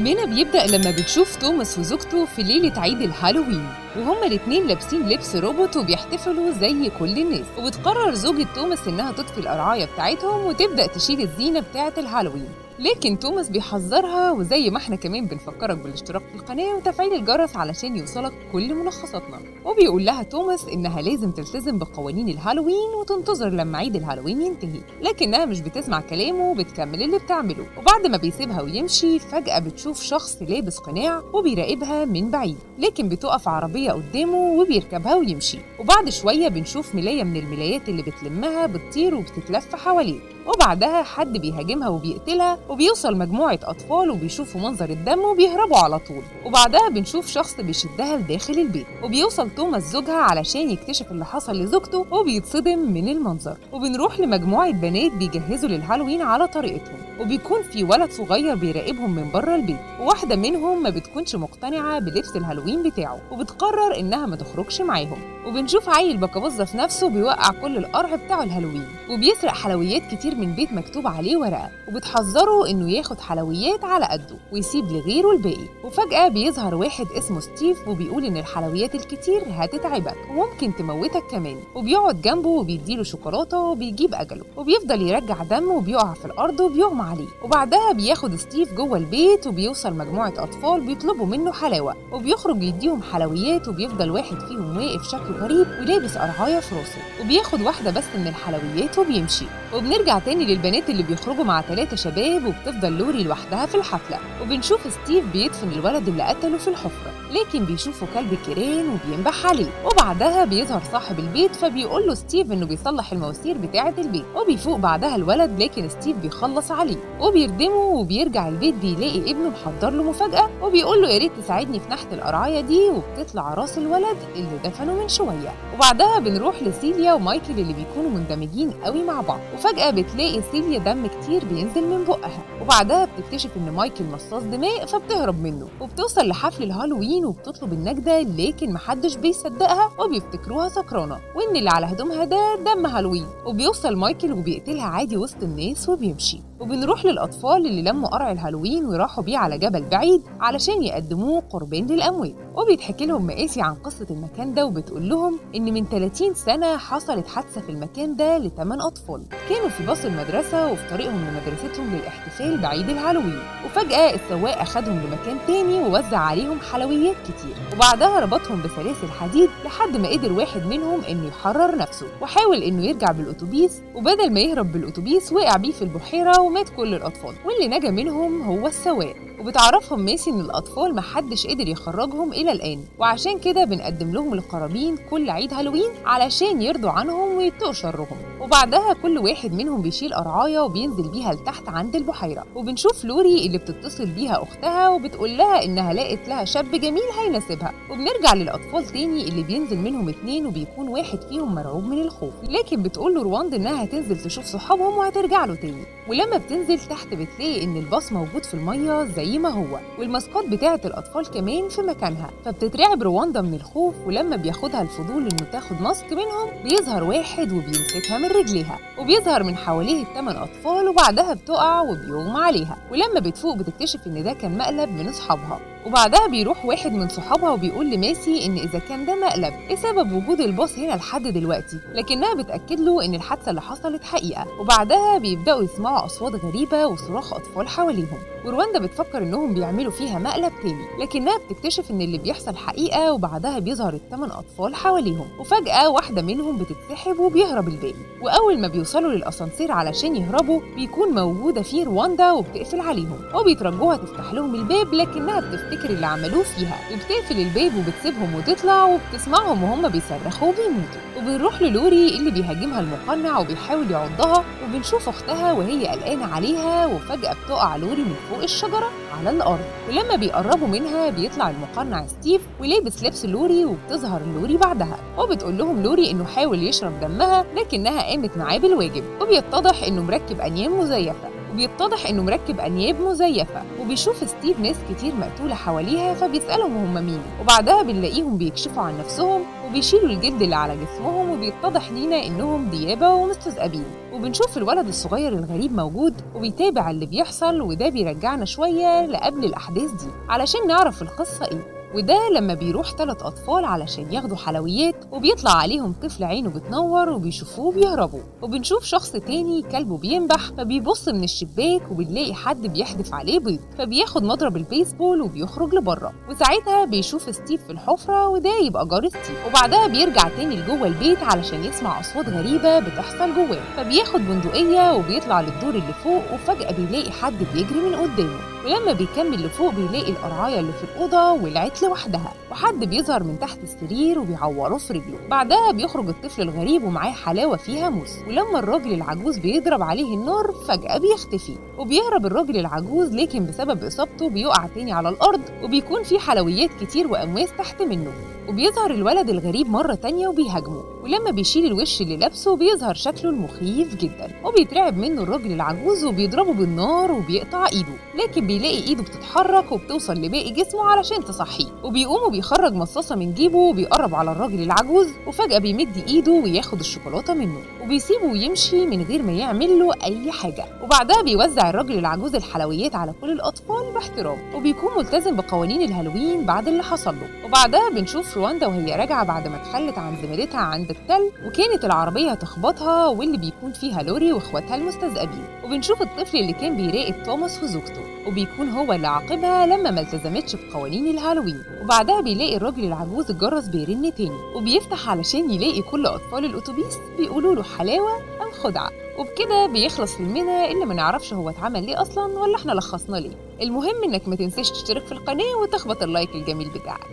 فيلمنا بيبدأ لما بنشوف توماس وزوجته في ليلة عيد الهالوين، وهما الاتنين لابسين لبس روبوت وبيحتفلوا زي كل الناس. وبتقرر زوجة توماس إنها تطفي القرعاية بتاعتهم وتبدأ تشيل الزينة بتاعة الهالوين، لكن توماس بيحذرها. وزي ما احنا كمان بنفكرك بالاشتراك في القناة وتفعيل الجرس علشان يوصلك كل ملخصاتنا. وبيقول لها توماس إنها لازم تلتزم بقوانين الهالوين وتنتظر لما عيد الهالوين ينتهي، لكنها مش بتسمع كلامه وبتكمل اللي بتعمله. وبعد ما بيسيبها ويمشي فجأة بتشوف شخص لابس قناع وبيراقبها من بعيد، لكن بتقف عربية قدامه وبيركبها ويمشي. وبعد شوية بنشوف ملاية من الملايات اللي بتلمها بتطير وبتتلف حواليه، وبعدها حد بيهاجمها وبيقتلها، وبيوصل مجموعة أطفال وبيشوفوا منظر الدم وبيهربوا على طول. وبعدها بنشوف شخص بيشدها لداخل البيت، وبيوصل توماس زوجها علشان يكتشف اللي حصل لزوجته وبيتصدم من المنظر. وبنروح لمجموعة بنات بيجهزوا للهالوين على طريقتهم، وبيكون في ولد صغير بيراقبهم من بره البيت، وواحدة منهم ما بتكونش مقتنعة بلبس الهالوين بتاعه وبتقرر إنها ما تخرجش معاهم. وبنشوف عيل بكابوزة في نفسه بيوقع كل القرع بتاعه الهالوين، وبيسرق حلويات كتير من بيت مكتوب عليه ورقة، وبتحذره إنه ياخد حلويات على قده ويسيب لغيره الباقي. وفجأة بيظهر واحد اسمه ستيف وبيقول إن الحلويات الكتير هتتعبك وممكن تموتك كمان، وبيقعد جنبه وبيديله شوكولاتة وبيجيب أجله، وبيفضل يرجع دم وبيقع في الأرض وبيغمى عليه. وبعدها بياخد ستيف جوه البيت وبيوصل مجموعة أطفال بيطلبوا منه حلاوة، وبيخرج يديهم حلويات، وبيفضل واحد فيهم واقف شكله غريب ولابس قرعاية في راسه، وبياخد واحدة بس من الحلويات وبيمشي. وبنرجع تاني للبنات اللي بيخرجوا مع 3 شباب، وبتفضل لوري لوحدها في الحفلة. وبنشوف ستيف بيدفن الولد اللي قتله في الحفرة، لكن بيشوفه كلب كيران وبينبح عليه. وبعدها بيظهر صاحب البيت فبيقول له ستيف انه بيصلح المواسير بتاعة البيت، وبيفوق بعدها الولد، لكن ستيف بيخلص عليه وبيردمه. وبيرجع البيت بيلاقي ابنه محضر له مفاجأة، وبيقول له يا ريت تساعدني في نحت القرعاية دي، وبتطلع راس الولد اللي دفنه من شوية. وبعدها بنروح لسيليا ومايكل اللي بيكونوا مندمجين قوي مع بعض، وفجأة بتلاقي سيليا دم كتير بينزل من بقها، وبعدها بتكتشف ان مايكل مصاص دماء فبتهرب منه. وبتوصل لحفل الهالوين وبتطلب النجدة، لكن محدش بيصدقها وبيفتكروها سكرانة، وان اللي على هدومها ده دم هالوين. وبيوصل مايكل وبيقتلها عادي وسط الناس وبيمشي. وبنروح للأطفال اللي لموا قرع الهالوين وراحوا بيه على جبل بعيد علشان يقدموه قربان للأموات، وبيتحكي لهم مقاسي عن قصة المكان ده، وبتقول لهم إن من 30 سنة حصلت حادثة في المكان ده ل8 أطفال كانوا في باص المدرسة وفي طريقهم لمدرستهم للاحتفال بعيد الهالوين. وفجأة السواق أخدهم لمكان تاني ووزع عليهم حلويات كتير، وبعدها ربطهم بسلاسل حديد لحد ما قدر واحد منهم إنه يحرر نفسه وحاول إنه يرجع بالأتوبيس، وبدل ما يهرب بالأتوبيس وقع بيه في البحيرة ومات كل الأطفال، واللي نجا منهم هو السواق. وبتعرفهم ميسي إن الأطفال محدش قدر يخرجهم إلى الآن، وعشان كده بنقدم لهم القرابين كل عيد هالوين علشان يرضوا عنهم ويتقوا شرهم. وبعدها كل واحد منهم بيشيل قرعاية وبينزل بيها لتحت عند البحيرة. وبنشوف لوري اللي بتتصل بيها أختها وبتقول لها إنها لقت لها شاب جميل هيناسبها. وبنرجع للأطفال تاني اللي بينزل منهم 2 وبيكون واحد فيهم مرعوب من الخوف، لكن بتقول له رواند إنها هتنزل تشوف صحابهم وهترجع له تاني. ولما بتنزل تحت بتلاقي إن الباص موجود في المية زي ما هو، والماسكات بتاعة الأطفال كمان في مكانها، فبتترعب رواندا من الخوف. ولما بياخدها الفضول إنه تاخد ماسك منهم بيظهر واحد وبيمسكها من رجليها، وبيظهر من حواليه ال8 أطفال، وبعدها بتقع وبيغمى عليها. ولما بتفوق بتكتشف إن ده كان مقلب من أصحابها. وبعدها بيروح واحد من صحابها وبيقول لماسي إن إذا كان ده مقلب إيه سبب وجود الباص هنا لحد دلوقتي، لكنها بتأكد له إن الحادثة اللي حصلت حقيقة. وبعدها بيبدأوا يسمعوا أصوات غريبة وصراخ أطفال حواليهم، ورواندا بتفكر إنهم بيعملوا فيها مقلب تاني، لكنها بتكتشف إن اللي بيحصل حقيقة. وبعدها بيظهر ال8 أطفال حواليهم، وفجأة واحدة منهم بتتسحب وبيهرب الباقي. وأول ما بيوصلوا للأسانسير علشان يهربوا بيكون موجودة فيه رواندا وبتقفل عليهم، وبيترجوها تفتح لهم الباب، لكنها بتفتكر اللي عملوه فيها وبتقفل الباب وبتسيبهم وتطلع، وبتسمعهم وهم بيصرخوا وبيموتوا. وبنروح للوري اللي بيهاجمها المقنع وبيحاول يعضها، وبنشوف أختها وهي قلقانة عليها، وفجأة بتقع لوري من فوق الشجرة على الأرض. ولما بيقربوا منها بيطلع المقنع ستيف ولابس لبس لوري، وبتظهر لوري بعدها وبتقول لهم لوري إنه حاول يشرب دمها لكنها قامت معاه بالواجب. وبيتضح إنه مركب أنياب مزيفة، وبيشوف ستيف ناس كتير مقتولة حواليها فبيسألهم هم مين. وبعدها بنلاقيهم بيكشفوا عن نفسهم وبيشيلوا الجلد اللي على جسمهم وبيتضح لينا إنهم ديابة ومستذئبين. وبنشوف الولد الصغير الغريب موجود وبيتابع اللي بيحصل، وده بيرجعنا شوية لقبل الأحداث دي علشان نعرف القصة إيه. وده لما بيروح 3 أطفال علشان ياخدوا حلويات وبيطلع عليهم طفل عينه بتنور وبيشوفوه بيهربوا. وبنشوف شخص تاني كلبه بينبح فبيبص من الشباك وبنلاقي حد بيحدف عليه بيض، فبياخد مضرب البيسبول وبيخرج لبره. وساعتها بيشوف ستيف في الحفرة وده يبقى جار ستيف. وبعدها بيرجع تاني لجوه البيت علشان يسمع أصوات غريبة بتحصل جواه، فبياخد بندقية وبيطلع للدور اللي فوق وفجأة بيلاقي حد بيجري من قدامه. ولما بيكمل لفوق بيلاقي القرعاية اللي في الأوضة ولعت لوحدها، وحد بيظهر من تحت السرير وبيعوره في رجله. بعدها بيخرج الطفل الغريب ومعاه حلاوة فيها موس. ولما الراجل العجوز بيضرب عليه النار فجأة بيختفي، وبيهرب الراجل العجوز لكن بسبب إصابته بيقع تاني على الأرض وبيكون في حلويات كتير وأمواس تحت منه. وبيظهر الولد الغريب مرة تانية وبيهاجمه، ولما بيشيل الوش اللي لابسه بيظهر شكله المخيف جدا، وبيترعب منه الراجل العجوز وبيضربه بالنار وبيقطع ايده. لكن بيلاقي ايده بتتحرك وبتوصل لباقي جسمه علشان تصحيه، وبيقوم وبيخرج مصاصة من جيبه وبيقرب على الراجل العجوز، وفجأة بيمد ايده وياخد الشوكولاتة منه وبيسيبه ويمشي من غير ما يعمل له اي حاجة. وبعدها بيوزع الراجل العجوز الحلويات على كل الاطفال باحترام، وبيكون ملتزم بقوانين الهالوين بعد اللي حصل له. وبعدها بنشوف رواندا وهي راجعة بعد ما اتخلت عن زميلتها عند التل، وكانت العربية هتخبطها واللي بيكون فيها لوري واخواتها المستذئبين. وبنشوف الطفل اللي كان بيراقب توماس وزوجته، وبيكون هو اللي عاقبها لما ما التزمتش بقوانين الهالوين. وبعدها بيلاقي الراجل العجوز الجرس بيرن تاني، وبيفتح علشان يلاقي كل أطفال الأتوبيس بيقولوا له حلاوة أم خدعة. وبكده بيخلص فيلمنا اللي ما نعرفش هو اتعمل ليه أصلا ولا احنا لخصنا ليه. المهم إنك ما تنساش تشترك في القناة وتخبط اللايك الجميل بتاعك.